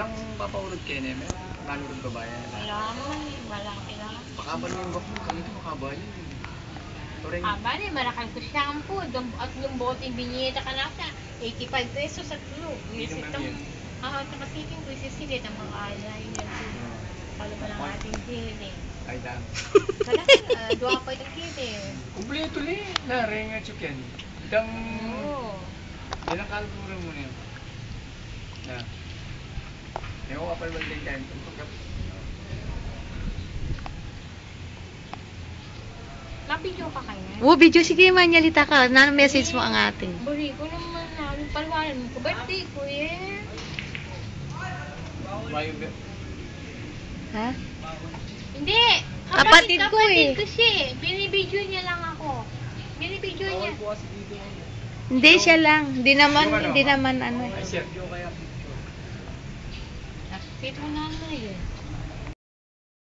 Walang papaurod kayo na yun. Nanurod ba ba yan? Wala kailangan. Pakabal yung kami ito makabal yun. Bale, marakal ko shampoo. At yung boteng binyeta ka nasa, 85 pesos at kilo. Hindi naman yun. Kapasitin ko isisilit ang mga eyeliner. Kalo pa ng ating kili. Ay, dami. Duwa pa itong kili. Kumpleto li. Naring at yun. Itang... Oo. Yan ang kalburo mo na yun. Na. Yung kapal ba din kain ito? Mabidyo ka kaya? Oo, video. Sige, manyalita ka. Na-message mo ang ating. Buri ko naman na. Palwalan mo ko. Birthday ko eh. Bayo ba? Ha? Hindi. Kapatid ko eh. Kapatid ko siya eh. Binibidyo niya lang ako. Binibidyo niya. Hindi siya lang. Hindi naman ano. Ay, sir. Dito na yun.